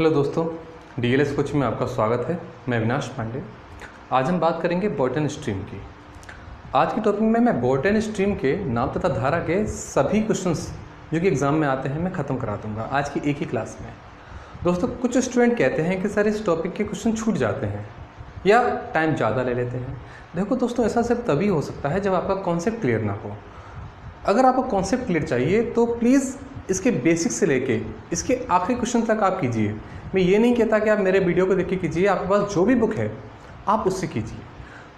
Hello दोस्तों, DLS coach में आपका स्वागत है। मैं अविनाश पांडे। आज हम बात करेंगे बॉटनी स्ट्रीम की। आज की टॉपिक में मैं बॉटनी स्ट्रीम के नाम तथा धारा के सभी क्वेश्चंस जो कि एग्ज़ाम में आते हैं मैं ख़त्म करा दूंगा आज की एक ही क्लास में। दोस्तों, कुछ स्टूडेंट कहते हैं कि सर इस टॉपिक के क्वेश्चन छूट जाते हैं या टाइम ज़्यादा ले लेते हैं। देखो दोस्तों, ऐसा सिर्फ तभी हो सकता है जब आपका कॉन्सेप्ट क्लियर ना हो। अगर आपको कॉन्सेप्ट क्लियर चाहिए तो प्लीज़ इसके बेसिक से लेके इसके आखिरी क्वेश्चन तक आप कीजिए। मैं ये नहीं कहता कि आप मेरे वीडियो को देख के कीजिए, आपके पास जो भी बुक है आप उससे कीजिए।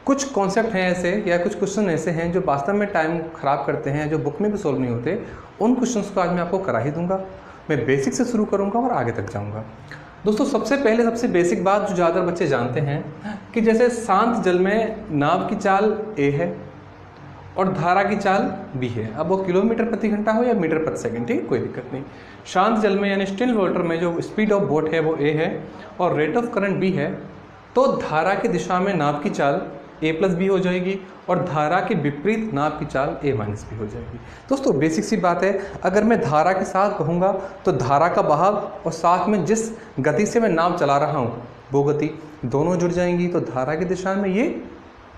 कुछ कॉन्सेप्ट हैं ऐसे या कुछ क्वेश्चन ऐसे हैं जो वास्तव में टाइम ख़राब करते हैं, जो बुक में भी सॉल्व नहीं होते। उन क्वेश्चंस को आज मैं आपको करा ही दूंगा। मैं बेसिक से शुरू करूंगा और आगे तक जाऊंगा। दोस्तों, सबसे बेसिक बात जो ज़्यादातर बच्चे जानते हैं कि जैसे शांत जल में नाव की चाल ए है और धारा की चाल बी है। अब वो किलोमीटर प्रति घंटा हो या मीटर प्रति सेकंड, ठीक है, कोई दिक्कत नहीं। शांत जल में यानी स्टिल वाटर में जो स्पीड ऑफ बोट है वो ए है और रेट ऑफ करंट बी है, तो धारा की दिशा में नाव की चाल ए प्लस बी हो जाएगी और धारा के विपरीत नाव की चाल ए माइनस बी हो जाएगी। दोस्तों, बेसिक सी बात है। अगर मैं धारा के साथ कहूँगा तो धारा का बहाव और साथ में जिस गति से मैं नाव चला रहा हूँ वो गति दोनों जुड़ जाएंगी, तो धारा की दिशा में ये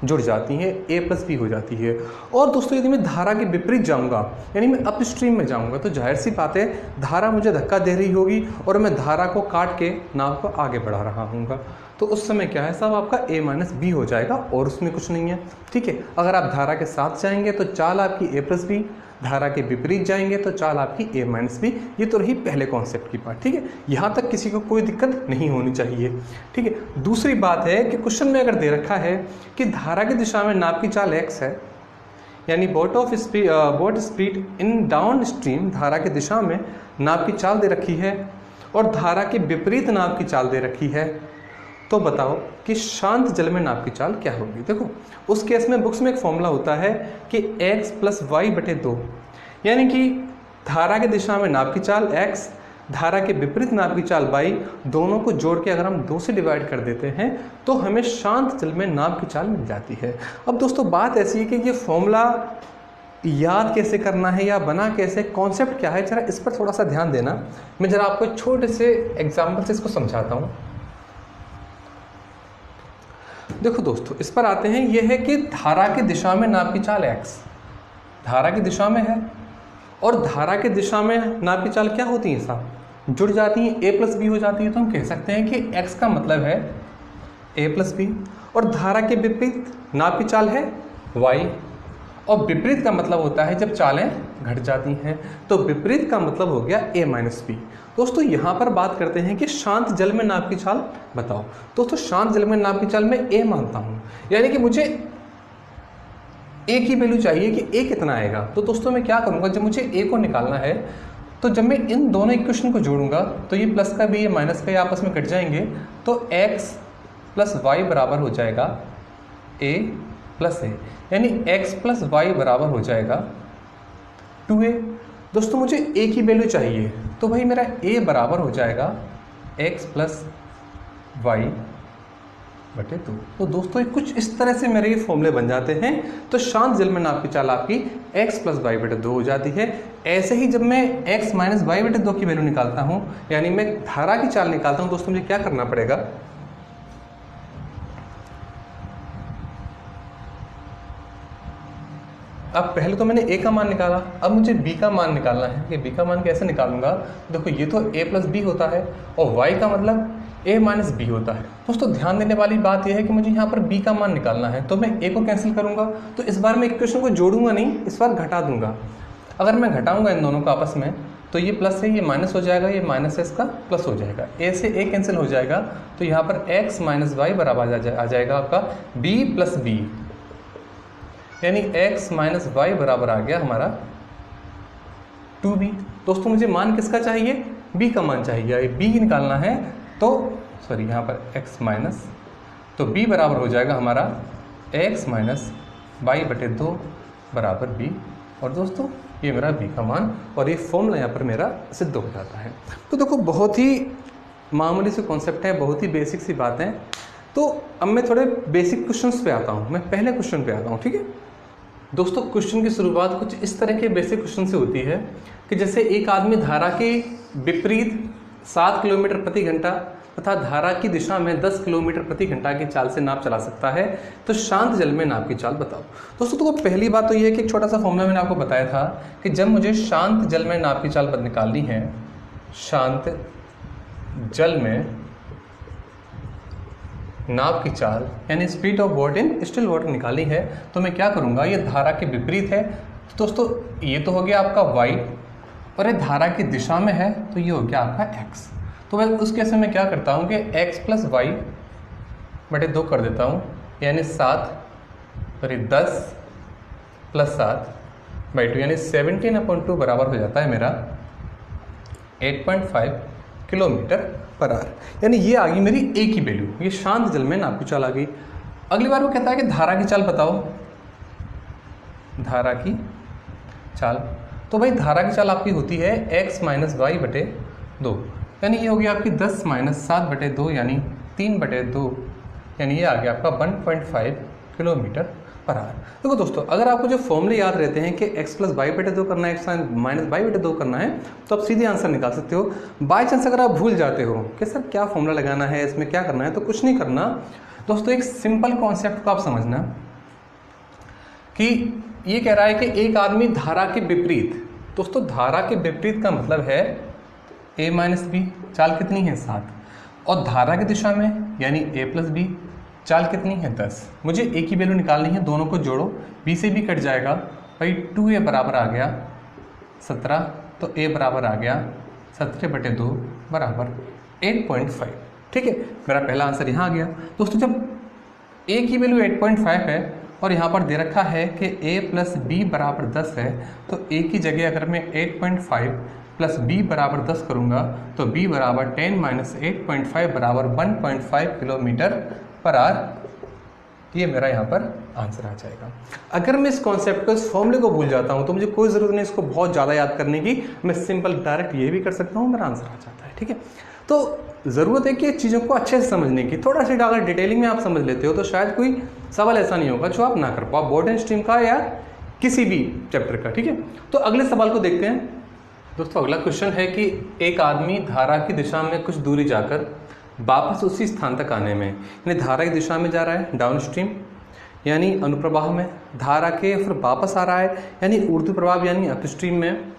जुड़ जाती है, ए प्लस बी हो जाती है। और दोस्तों, यदि मैं धारा के विपरीत जाऊंगा यानी मैं अप स्ट्रीम में जाऊंगा तो जाहिर सी बात है धारा मुझे धक्का दे रही होगी और मैं धारा को काट के नाव को आगे बढ़ा रहा हूँगा। तो उस समय क्या है साहब, आपका ए माइनस बी हो जाएगा और उसमें कुछ नहीं है, ठीक है। अगर आप धारा के साथ जाएंगे तो चाल आपकी ए प्लस बी, धारा के विपरीत जाएंगे तो चाल आपकी ए माइनस बी। ये तो रही पहले कॉन्सेप्ट की बात, ठीक है। यहाँ तक किसी को कोई दिक्कत नहीं होनी चाहिए, ठीक है। दूसरी बात है कि क्वेश्चन में अगर दे रखा है कि धारा की दिशा में नाव की चाल एक्स है, यानी boat speed in down stream, धारा की दिशा में नाव की चाल दे रखी है और धारा के विपरीत नाव की चाल दे रखी है, तो बताओ कि शांत जल में नाव की चाल क्या होगी। देखो, उस केस में बुक्स में एक फॉर्मूला होता है कि x प्लस वाई बटे 2, यानी कि धारा की दिशा में नाव की चाल x, धारा के विपरीत नाव की चाल y, दोनों को जोड़ के अगर हम 2 से डिवाइड कर देते हैं तो हमें शांत जल में नाव की चाल मिल जाती है। अब दोस्तों, बात ऐसी है कि ये फॉर्मूला याद कैसे करना है या बना कैसे, कॉन्सेप्ट क्या है, जरा इस पर थोड़ा सा ध्यान देना। मैं जरा आपको एक छोटे से एग्जाम्पल से इसको समझाता हूँ। देखो दोस्तों, इस पर आते हैं। यह है कि धारा की दिशा में नाव की चाल x धारा की दिशा में है और धारा की दिशा में नाव की चाल क्या होती है साहब, जुड़ जाती है, a प्लस बी हो जाती है। तो हम कह सकते हैं कि x का मतलब है a प्लस बी और धारा के विपरीत नाव की चाल है y, और विपरीत का मतलब होता है जब चालें घट जाती हैं, तो विपरीत का मतलब हो गया a माइनस बी। दोस्तों, यहाँ पर बात करते हैं कि शांत जल में नाव की चाल बताओ। दोस्तों, शांत जल में नाव की चाल मैं a मानता हूँ, यानी कि मुझे a की वैल्यू चाहिए कि a कितना आएगा। तो दोस्तों, मैं क्या करूँगा, जब मुझे a को निकालना है तो जब मैं इन दोनों इक्वेशन को जोड़ूंगा तो ये प्लस का भी ये माइनस का ये आपस में कट जाएंगे, तो x प्लस वाई बराबर हो जाएगा a प्लस a, यानी x प्लस वाई बराबर हो जाएगा 2a। दोस्तों, मुझे a की वैल्यू चाहिए तो भाई मेरा a बराबर हो जाएगा x प्लस वाई बटे 2। तो दोस्तों, ये कुछ इस तरह से मेरे ये फॉर्मूले बन जाते हैं। तो शांत जल में नाव की चाल आपकी x प्लस वाई बटे 2 हो जाती है। ऐसे ही जब मैं x माइनस वाई बटे 2 की वैल्यू निकालता हूँ, यानी मैं धारा की चाल निकालता हूँ, दोस्तों मुझे क्या करना पड़ेगा, अब पहले तो मैंने a का मान निकाला, अब मुझे b का मान निकालना है कि b का मान कैसे निकालूंगा। देखो, ये तो a प्लस बी होता है और y का मतलब a माइनस बी होता है। दोस्तों, ध्यान देने वाली बात यह है कि मुझे यहाँ पर b का मान निकालना है, तो मैं a को कैंसिल करूँगा, तो इस बार मैं इक्वेशन को जोड़ूंगा नहीं, इस बार घटा दूंगा। अगर मैं घटाऊंगा इन दोनों को आपस में तो ये प्लस है, ये माइनस हो जाएगा, ये माइनस है, इसका प्लस हो जाएगा, a से a कैंसिल हो जाएगा, तो यहाँ पर x माइनस वाई बराबर आ जाएगा आपका b प्लस बी, यानी x माइनस वाई बराबर आ गया हमारा 2b। दोस्तों, मुझे मान किसका चाहिए, b का मान चाहिए, b निकालना है, तो सॉरी यहाँ पर x माइनस, तो b बराबर हो जाएगा हमारा x माइनस वाई बटे 2 बराबर b। और दोस्तों, ये मेरा b का मान और ये फॉर्मूला यहाँ पर मेरा सिद्ध हो जाता है। तो देखो, बहुत ही मामूली से कॉन्सेप्ट है, बहुत ही बेसिक सी बातें। तो अब मैं थोड़े बेसिक क्वेश्चंस पे आता हूँ, मैं पहले क्वेश्चन पे आता हूँ, ठीक है। दोस्तों, क्वेश्चन की शुरुआत कुछ इस तरह के बेसिक क्वेश्चन से होती है कि जैसे एक आदमी धारा के विपरीत 7 किलोमीटर प्रति घंटा तथा धारा की दिशा में 10 किलोमीटर प्रति घंटा की चाल से नाव चला सकता है, तो शांत जल में नाव की चाल बताओ। दोस्तों तो पहली बात तो ये है कि एक छोटा सा फॉर्मूला मैंने आपको बताया था कि जब मुझे शांत जल में नाव की चाल निकालनी है, शांत जल में नाव की चाल यानी speed of boat in still water निकालनी है, तो मैं क्या करूँगा, ये धारा के विपरीत है तो दोस्तों ये तो हो गया आपका y, और ये धारा की दिशा में है तो ये हो गया आपका x। तो मैं उस केस में मैं क्या करता हूँ कि x प्लस वाई बटे 2 कर देता हूँ, यानी 7 और ये 10 प्लस 7/2 यानी 17/2 बराबर हो जाता है मेरा 8.5 किलोमीटर पर आवर। यानी ये आ गई मेरी ए की वैल्यू, ये शांत जल में नाव की चाल आ गई। अगली बार वो कहता है कि धारा की चाल बताओ, धारा की चाल। तो भाई धारा की चाल आपकी होती है x माइनस वाई बटे 2, यानी ये हो गया आपकी 10 माइनस 7/2 यानी 3/2, यानी ये आ गया आपका 1.5 किलोमीटर पर आवर। देखो दोस्तों, अगर आपको जो फॉर्मूले याद रहते हैं कि x प्लस वाई बटे 2 करना है, x माइनस वाई बटे 2 करना है, तो आप सीधे आंसर निकाल सकते हो। बाई चांस अगर आप भूल जाते हो कि सर क्या फॉर्मूला लगाना है, इसमें क्या करना है, तो कुछ नहीं करना दोस्तों, एक सिंपल कॉन्सेप्ट को आप समझना कि ये कह रहा है कि एक आदमी धारा के विपरीत, दोस्तों धारा के विपरीत का मतलब है a माइनस बी, चाल कितनी है 7, और धारा की दिशा में यानी a प्लस बी, चाल कितनी है 10। मुझे a की वैल्यू निकालनी है, दोनों को जोड़ो, b से b कट जाएगा भाई, 2a बराबर आ गया 17, तो a बराबर आ गया 17/2 बराबर 8.5। ठीक है, मेरा पहला आंसर यहाँ आ गया। दोस्तों जब a की वैल्यू 8.5 है और यहाँ पर दे रखा है कि a प्लस बी बराबर 10 है, तो a की जगह अगर मैं 8.5 प्लस b बराबर 10 करूँगा तो b बराबर 10 माइनस 8.5 बराबर 1.5 किलोमीटर पर आवर। ये मेरा यहाँ पर आंसर आ जाएगा। अगर मैं इस कॉन्सेप्ट को, इस फॉर्मूले को भूल जाता हूँ तो मुझे कोई ज़रूरत नहीं इसको बहुत ज़्यादा याद करने की, मैं सिंपल डायरेक्ट ये भी कर सकता हूँ, मेरा आंसर आ जाता है। ठीक है, तो ज़रूरत है कि चीज़ों को अच्छे से समझने की, थोड़ा सा अगर डिटेलिंग में आप समझ लेते हो तो शायद कोई सवाल ऐसा नहीं होगा जो आप ना कर पाओ, बोर्ड एंड स्ट्रीम का या किसी भी चैप्टर का। ठीक है, तो अगले सवाल को देखते हैं। दोस्तों अगला क्वेश्चन है कि एक आदमी धारा की दिशा में कुछ दूरी जाकर वापस उसी स्थान तक आने में, यानी धारा की दिशा में जा रहा है डाउन स्ट्रीम यानी अनुप्रवाह में, धारा के फिर वापस आ रहा है यानी ऊर्ध्व प्रवाह यानी अप स्ट्रीम में,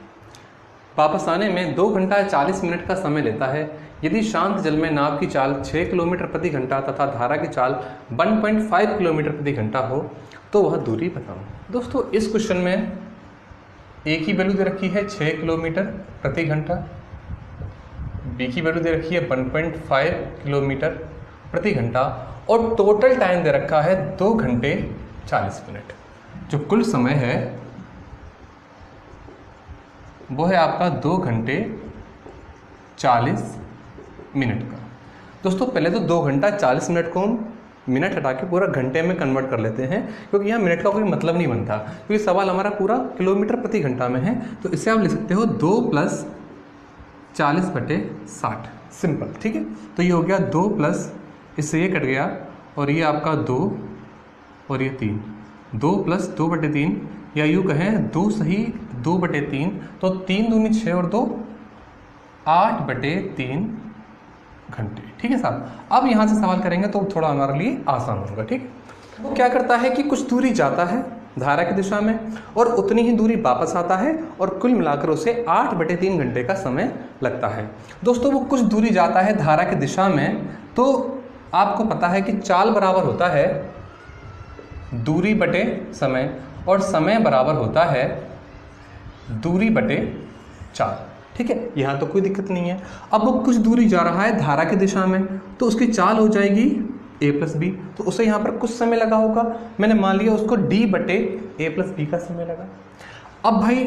वापस आने में 2 घंटा 40 मिनट का समय लेता है। यदि शांत जल में नाव की चाल 6 किलोमीटर प्रति घंटा तथा धारा की चाल 1.5 किलोमीटर प्रति घंटा हो तो वह दूरी बताओ। दोस्तों इस क्वेश्चन में ए की वैल्यू दे रखी है 6 किलोमीटर प्रति घंटा, बी की वैल्यू दे रखी है 1.5 किलोमीटर प्रति घंटा, और टोटल टाइम दे रखा है 2 घंटे 40 मिनट। जो कुल समय है वो है आपका 2 घंटे 40 मिनट का। दोस्तों पहले तो 2 घंटा 40 मिनट को हम मिनट हटा के पूरा घंटे में कन्वर्ट कर लेते हैं, क्योंकि यहाँ मिनट का कोई मतलब नहीं बनता, क्योंकि सवाल हमारा पूरा किलोमीटर प्रति घंटा में है। तो इससे आप लिख सकते हो 2 + 40/60 सिंपल। ठीक है, तो ये हो गया 2 प्लस, इससे ये कट गया और ये आपका 2 और ये 3, 2 + 2/3 या यूँ कहें 2 सही 2/3, तो 3 दूनी 6 और 2 8/3 घंटे। ठीक है साहब, अब यहाँ से सवाल करेंगे तो थोड़ा हमारे लिए आसान होगा। ठीक है, वो क्या करता है कि कुछ दूरी जाता है धारा की दिशा में और उतनी ही दूरी वापस आता है और कुल मिलाकर उसे 8/3 घंटे का समय लगता है। दोस्तों वो कुछ दूरी जाता है धारा की दिशा में, तो आपको पता है कि चाल बराबर होता है दूरी बटे समय, और समय बराबर होता है दूरी बटे चाल। ठीक है, यहाँ तो कोई दिक्कत नहीं है। अब वो कुछ दूरी जा रहा है धारा की दिशा में, तो उसकी चाल हो जाएगी a + b, तो उसे यहाँ पर कुछ समय लगा होगा, मैंने मान लिया उसको d/a + b का समय लगा। अब भाई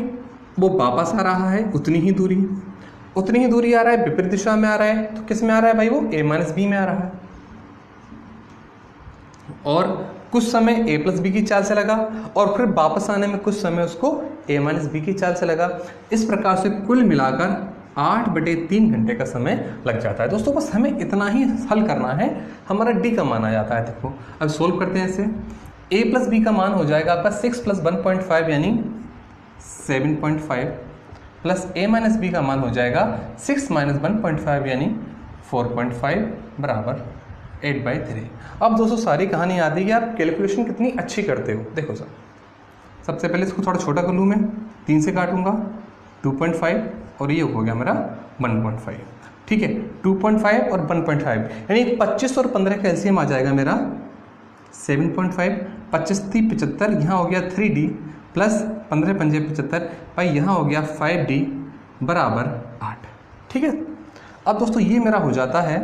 वो वापस आ रहा है उतनी ही दूरी आ रहा है, विपरीत दिशा में आ रहा है, तो किस में आ रहा है भाई, वो a - b में आ रहा है, और कुछ समय a + b की चाल से लगा, और फिर वापस आने में कुछ समय उसको a - b की चाल से लगा। इस प्रकार से कुल मिलाकर 8/3 घंटे का समय लग जाता है। दोस्तों बस हमें इतना ही हल करना है, हमारा d का मान आ जाता है। देखो अब सोल्व करते हैं इसे, a + b का मान हो जाएगा आपका 6 + 1.5 यानी 7.5 प्लस a माइनस बी का मान हो जाएगा 6 माइनस 1.5 यानी 4.5 बराबर 8/3। अब दोस्तों सारी कहानी आती है कि आप कैलकुलेशन कितनी अच्छी करते हो। देखो सर, सबसे पहले इसको थोड़ा छोटा कर लूँ मैं, 3 से काटूंगा 2.5 और ये हो गया मेरा 1.5। ठीक है, 2.5 और 1.5 यानी 25 और 15 का एलसीएम आ जाएगा मेरा 7.5। 25 3 75, यहाँ हो गया 3D प्लस 15 पंजे 75 भाई, यहाँ हो गया 5D बराबर 8। ठीक है, अब दोस्तों ये मेरा हो जाता है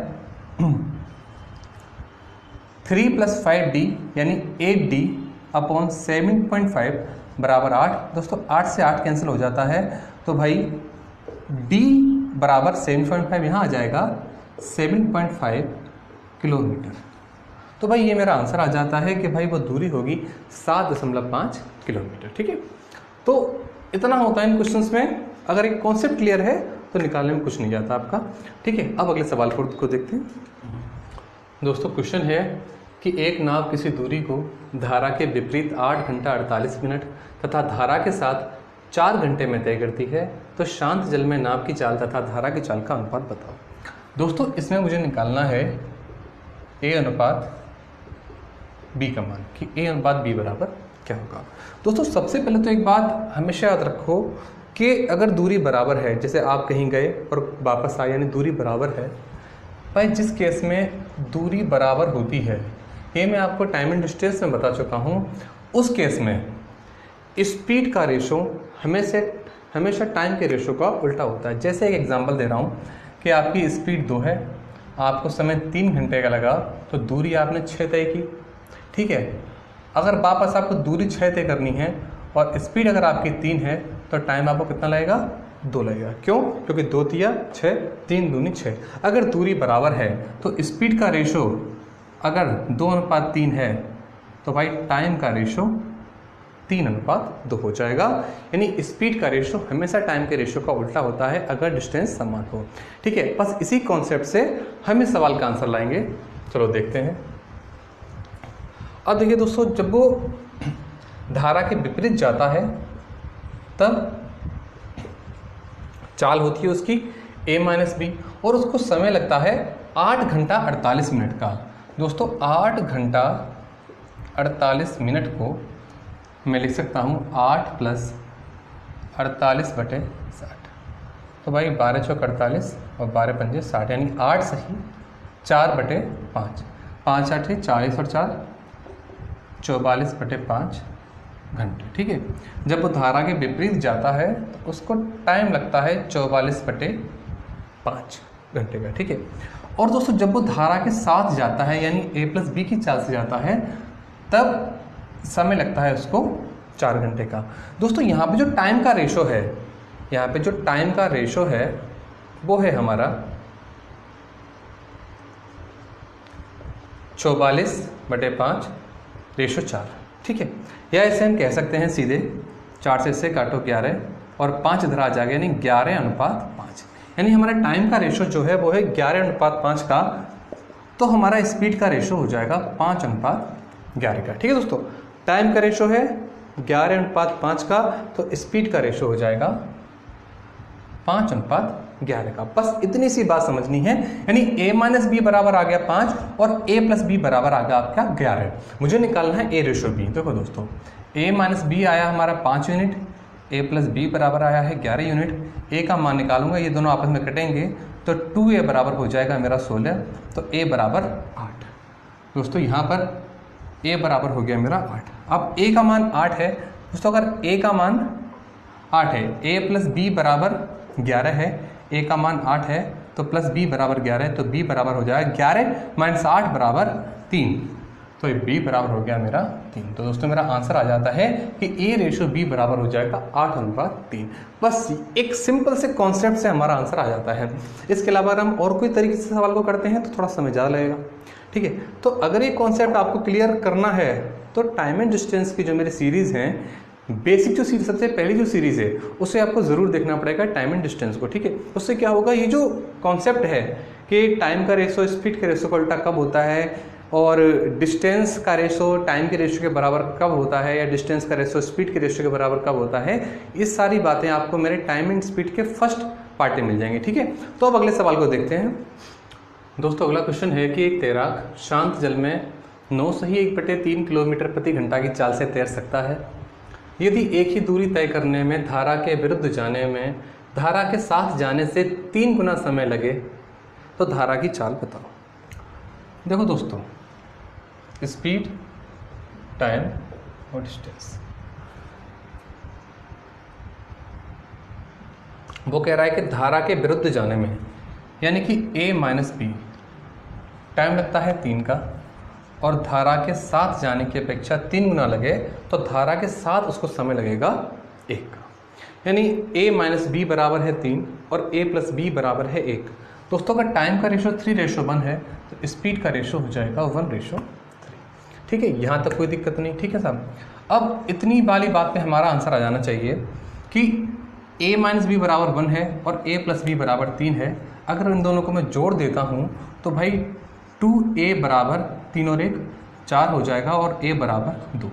3 + 5D यानी 8D अपॉन 7.5 बराबर 8। दोस्तों 8 से 8 कैंसिल हो जाता है, तो भाई D बराबर 7.5 यहाँ आ जाएगा 7.5 किलोमीटर। तो भाई ये मेरा आंसर आ जाता है कि भाई वो दूरी होगी 7.5 किलोमीटर। ठीक है, तो इतना होता है इन क्वेश्चंस में। अगर एक कॉन्सेप्ट क्लियर है तो निकालने में कुछ नहीं जाता आपका। ठीक है, अब अगले सवाल को देखते हैं। दोस्तों क्वेश्चन है कि एक नाव किसी दूरी को धारा के विपरीत 8 घंटा 48 मिनट तथा धारा के साथ 4 घंटे में तय करती है, तो शांत जल में नाव की चाल तथा धारा की चाल का अनुपात बताओ। दोस्तों इसमें मुझे निकालना है A अनुपात B का मान, कि A अनुपात B बराबर क्या होगा। दोस्तों सबसे पहले तो एक बात हमेशा याद रखो कि अगर दूरी बराबर है, जैसे आप कहीं गए और वापस आए यानी दूरी बराबर है, भाई जिस केस में दूरी बराबर होती है, ये मैं आपको टाइम एंड डिस्टेंस में बता चुका हूँ, उस केस में स्पीड का रेशो हमेशा टाइम के रेशो का उल्टा होता है। जैसे एक एग्जांपल दे रहा हूँ कि आपकी स्पीड 2 है, आपको समय 3 घंटे का लगा, तो दूरी आपने 6 तय की। ठीक है, अगर वापस आपको दूरी 6 तय करनी है और स्पीड अगर आपकी 3 है, तो टाइम आपको कितना लगेगा? 2 लगेगा। क्यों? क्योंकि 2 तिया 6, 3 दूनी 6। अगर दूरी बराबर है तो स्पीड का रेशो अगर 2:3 है, तो भाई टाइम का रेशो 3:2 हो जाएगा। यानी स्पीड का रेशो हमेशा टाइम के रेशो का उल्टा होता है अगर डिस्टेंस समान हो। ठीक है, बस इसी कॉन्सेप्ट से हम इस सवाल का आंसर लाएंगे। चलो देखते हैं। अब देखिए दोस्तों, जब वो धारा के विपरीत जाता है तब चाल होती है उसकी A - B और उसको समय लगता है 8 घंटा 48 मिनट का। दोस्तों 8 घंटा 48 मिनट को मैं लिख सकता हूँ 8 + 48/60। तो भाई 12 × 4 = 48 और 12 × 5 = 60, यानी 8 सही 4/5, 5 × 8 = 40 और 4 44/5 घंटे। ठीक है, जब वो धारा के विपरीत जाता है तो उसको टाइम लगता है 44/5 घंटे का। ठीक है, और दोस्तों जब वो धारा के साथ जाता है यानी A + B की चाल से जाता है, तब समय लगता है उसको 4 घंटे का। दोस्तों यहाँ पे जो टाइम का रेशो है, यहाँ पे जो टाइम का रेशो है वो है हमारा 44/5 रेशो 4। ठीक है, या इसे हम कह सकते हैं सीधे 4 से इससे काटो 11 और 5 इधर आ जाएगा, यानी 11:5। यानी हमारा टाइम का रेशो जो है वो है 11:5 का, तो हमारा स्पीड का रेशो हो जाएगा 5:11 का। ठीक है दोस्तों, टाइम का रेशो है 11:5 का, तो स्पीड का रेशो हो जाएगा 5:11 का। बस इतनी सी बात समझनी है। यानी A - B बराबर आ गया 5 और A + B बराबर आ गया आपका 11। मुझे निकालना है A रेशो B। देखो दोस्तों, A - B आया हमारा 5 यूनिट, A + B बराबर आया है 11 यूनिट। A का मान निकालूंगा, ये दोनों आपस में कटेंगे तो 2A बराबर हो जाएगा मेरा 16, तो A बराबर 8। दोस्तों यहाँ पर A बराबर हो गया मेरा 8। अब A का मान 8 है दोस्तों, अगर A का मान 8 है, A + B बराबर 11 है, A का मान 8 है तो प्लस B बराबर 11 है, तो B बराबर हो जाएगा 11 - 8 बराबर 3, तो B बराबर हो गया मेरा 3। तो दोस्तों मेरा आंसर आ जाता है कि A रेशो B बराबर हो जाएगा 8:3। बस एक सिंपल से कॉन्सेप्ट से हमारा आंसर आ जाता है। इसके अलावा अगर हम और कोई तरीके से सवाल को करते हैं तो थोड़ा समय ज़्यादा लगेगा। ठीक है, तो अगर ये कॉन्सेप्ट आपको क्लियर करना है तो टाइम एंड डिस्टेंस की जो मेरी सीरीज़ हैं, बेसिक जो सीरीज सबसे पहली जो सीरीज़ है उसे आपको ज़रूर देखना पड़ेगा, टाइम एंड डिस्टेंस को। ठीक है, उससे क्या होगा, ये जो कॉन्सेप्ट है कि टाइम का रेशो स्पीड के रेशो का उल्टा कब होता है और डिस्टेंस का रेशो टाइम के रेशो के बराबर कब होता है, या डिस्टेंस का रेशो स्पीड के रेशो के बराबर कब होता है, इस सारी बातें आपको मेरे टाइम एंड स्पीड के फर्स्ट पार्ट में मिल जाएंगे। ठीक है, तो अब अगले सवाल को देखते हैं। दोस्तों अगला क्वेश्चन है कि एक तैराक शांत जल में 9 सही 1/3 किलोमीटर प्रति घंटा की चाल से तैर सकता है। यदि एक ही दूरी तय करने में धारा के विरुद्ध जाने में धारा के साथ जाने से 3 गुना समय लगे तो धारा की चाल बताओ। देखो दोस्तों, स्पीड, टाइम और डिस्टेंस, वो कह रहा है कि धारा के विरुद्ध जाने में, यानी कि a माइनस बी टाइम लगता है 3 का, और धारा के साथ जाने की अपेक्षा 3 गुना लगे तो धारा के साथ उसको समय लगेगा 1 का, यानी a माइनस बी बराबर है 3 और a प्लस बी बराबर है 1। दोस्तों अगर टाइम का रेशो 3:1 है तो स्पीड का रेशो हो जाएगा 1:3। ठीक है, यहाँ तक कोई दिक्कत नहीं। ठीक है साहब, अब इतनी वाली बात पे हमारा आंसर आ जाना चाहिए कि a माइनस बी बराबर 1 है और a प्लस बी बराबर 3 है। अगर इन दोनों को मैं जोड़ देता हूँ तो भाई 2a बराबर 3 और 1 4 हो जाएगा और a बराबर 2।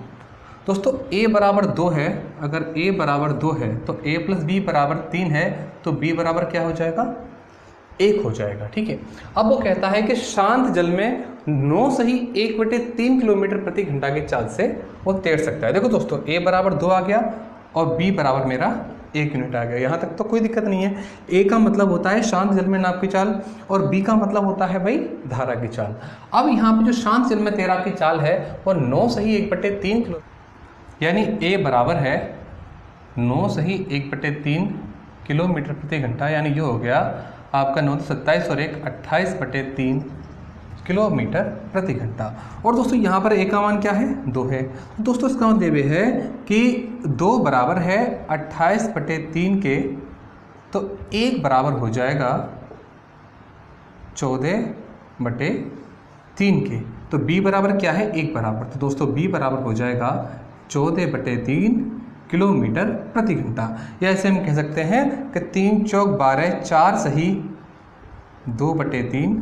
दोस्तों a बराबर 2 है, अगर a बराबर 2 है तो a प्लस बी बराबर 3 है, तो b बराबर क्या हो जाएगा, 1 हो जाएगा। ठीक है, अब वो कहता है कि शांत जल में 9 सही 1/3 किलोमीटर प्रति घंटा की चाल से वो तैर सकता है। देखो दोस्तों, a बराबर 2 आ गया और b बराबर मेरा 1 यूनिट आ गया, यहाँ तक तो कोई दिक्कत नहीं है। a का मतलब होता है शांत जल में नाव की चाल और b का मतलब होता है भाई धारा की चाल। अब यहाँ पे जो शांत जल में तैराक की चाल है वो 9 सही 1/3 किलो, यानी a बराबर है 9 सही 1/3 किलोमीटर प्रति घंटा, यानी ये हो गया आपका 9 27 और 1 28/3 किलोमीटर प्रति घंटा। और दोस्तों यहाँ पर a का मान क्या है, 2 है। तो दोस्तों इसका मतलब ये है कि 2 बराबर है 28/3 के, तो 1 बराबर हो जाएगा 14/3 के। तो b बराबर क्या है, 1 बराबर, तो दोस्तों b बराबर हो जाएगा 14/3 किलोमीटर प्रति घंटा। या ऐसे हम कह सकते हैं कि 3 चौक 12 4 सही 2/3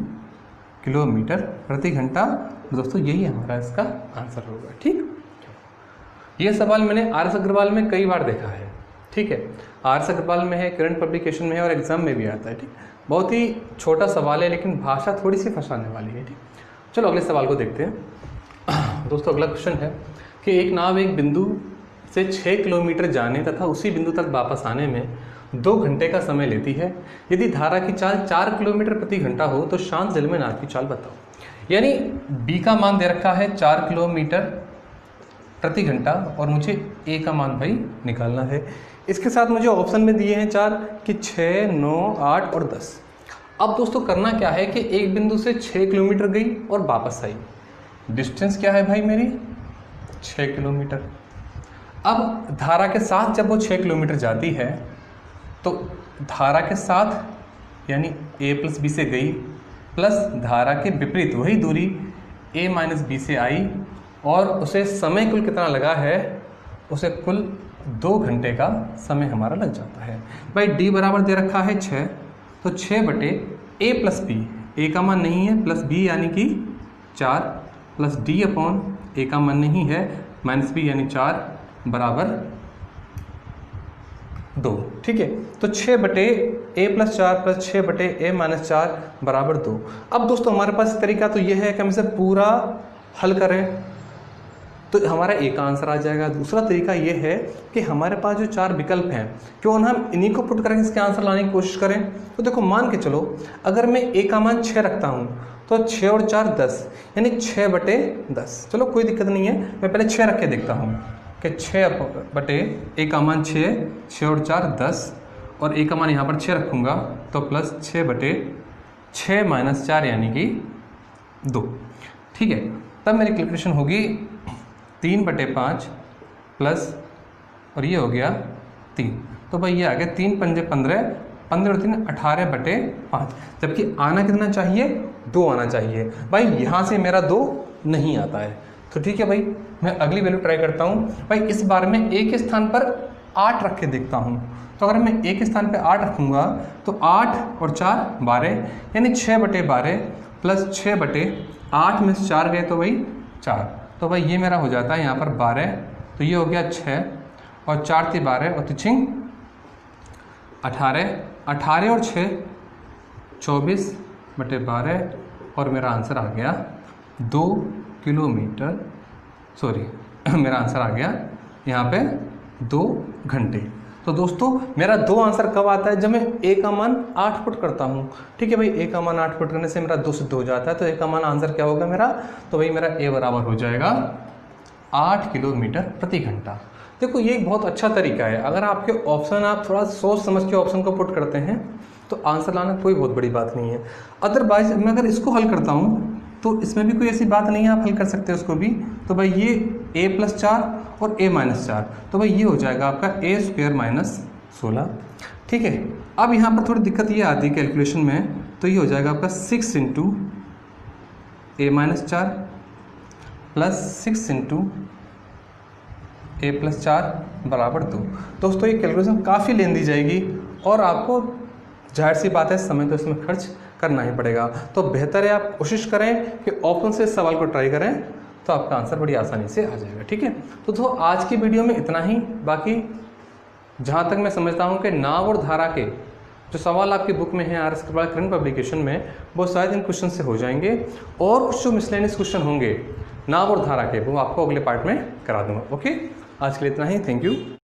किलोमीटर प्रति घंटा। दोस्तों यही हमारा इसका आंसर होगा। ठीक, ये सवाल मैंने आर.एस. अग्रवाल में कई बार देखा है। ठीक है, आर.एस. अग्रवाल में है, करंट पब्लिकेशन में है और एग्जाम में भी आता है। ठीक, बहुत ही छोटा सवाल है लेकिन भाषा थोड़ी सी फंसाने वाली है। ठीक, चलो अगले सवाल को देखते हैं। दोस्तों अगला क्वेश्चन है कि एक नाव एक बिंदु से 6 किलोमीटर जाने तथा उसी बिंदु तक वापस आने में 2 घंटे का समय लेती है। यदि धारा की चाल 4 किलोमीटर प्रति घंटा हो तो शांत जल में नाव की चाल बताओ। यानी b का मान दे रखा है 4 किलोमीटर प्रति घंटा और मुझे a का मान भाई निकालना है। इसके साथ मुझे ऑप्शन में दिए हैं 4 कि 6, 9, 8 और 10। अब दोस्तों करना क्या है कि एक बिंदु से 6 किलोमीटर गई और वापस आई। डिस्टेंस क्या है भाई मेरी, 6 किलोमीटर। अब धारा के साथ जब वो 6 किलोमीटर जाती है तो धारा के साथ यानी a प्लस बी से गई प्लस धारा के विपरीत वही दूरी a माइनस बी से आई और उसे समय कुल कितना लगा है, उसे कुल 2 घंटे का समय हमारा लग जाता है। भाई d बराबर दे रखा है 6, तो 6/a प्लस बी, a का मान नहीं है, प्लस b यानी कि 4 प्लस d अपॉन a का मान नहीं है माइनस b यानी 4 बराबर 2। ठीक है, तो 6/a plus 4 plus 6/a minus 4 बराबर 2। अब दोस्तों हमारे पास तरीका तो यह है कि हम इसे पूरा हल करें तो हमारा एक आंसर आ जाएगा। दूसरा तरीका यह है कि हमारे पास जो 4 विकल्प हैं क्यों ना हम इन्हीं को पुट करके इसके आंसर लाने की कोशिश करें। तो देखो मान के चलो, अगर मैं a का मान 6 रखता हूँ तो 6 और 4 10, यानी 6/10। चलो कोई दिक्कत नहीं है, मैं पहले 6 रख के देखता हूँ कि 6/a का मान 6 और 4 10 और a का मान यहाँ पर 6 रखूँगा तो प्लस 6/6 माइनस 4 यानी कि 2। ठीक है, तब मेरी कैलकुलेशन होगी 3/5 प्लस और ये हो गया 3, तो भाई ये आ गया 3 पंजे 15, 15 और 3 18/5, जबकि आना कितना चाहिए, 2 आना चाहिए। भाई यहाँ से मेरा 2 नहीं आता है, तो ठीक है भाई मैं अगली वैल्यू ट्राई करता हूँ। भाई इस बार में एक स्थान पर 8 रख के देखता हूँ, तो अगर मैं एक स्थान पे 8 रखूँगा तो 8 और 4 12 यानी 6/12 प्लस 6/8 में 4 गए तो भाई 4, तो भाई ये मेरा हो जाता है यहाँ पर 12, तो ये हो गया 6 और 4 × 12 और 3 18, 18 और 6 24/12 और मेरा आंसर आ गया 2 किलोमीटर, सॉरी मेरा आंसर आ गया यहाँ पे 2 घंटे। तो दोस्तों मेरा 2 आंसर कब आता है? जब मैं ए का मान 8 पुट करता हूँ। ठीक है भाई, ए का मान 8 पुट करने से मेरा 2 सिद्ध हो जाता है, तो ए का मान आंसर क्या होगा मेरा? तो भाई मेरा ए बराबर हो जाएगा 8 किलोमीटर प्रति घंटा। देखो ये एक बहुत अच्छा तरीका है, अगर आपके ऑप्शन आप थोड़ा सोच समझ के ऑप्शन को पुट करते हैं तो आंसर लाना कोई बहुत बड़ी बात नहीं है। अदरवाइज मैं अगर इसको हल करता हूँ तो इसमें भी कोई ऐसी बात नहीं है, आप हल कर सकते हैं उसको भी। तो भाई ये a+4 और a-4, तो भाई ये हो जाएगा आपका a² - 16। ठीक है, अब यहाँ पर थोड़ी दिक्कत ये आती है कैलकुलेशन में, तो ये हो जाएगा आपका 6 × a-4 प्लस 6 × a+4 बराबर 2। दोस्तों ये कैलकुलेशन काफ़ी लेंदी जाएगी और आपको जाहिर सी बात है समय तो इसमें खर्च करना ही पड़ेगा। तो बेहतर है आप कोशिश करें कि ऑप्शन से इस सवाल को ट्राई करें, तो आपका आंसर बड़ी आसानी से आ जाएगा। ठीक है, तो आज की वीडियो में इतना ही। बाकी जहाँ तक मैं समझता हूँ कि नाव और धारा के जो सवाल आपकी बुक में है RS कृपाल करंट पब्लिकेशन में, वो शायद इन क्वेश्चन से हो जाएंगे, और कुछ जो मिसलेनियस क्वेश्चन होंगे नाव और धारा के, वो आपको अगले पार्ट में करा दूंगा। ओके, आज के लिए इतना ही। Thank you.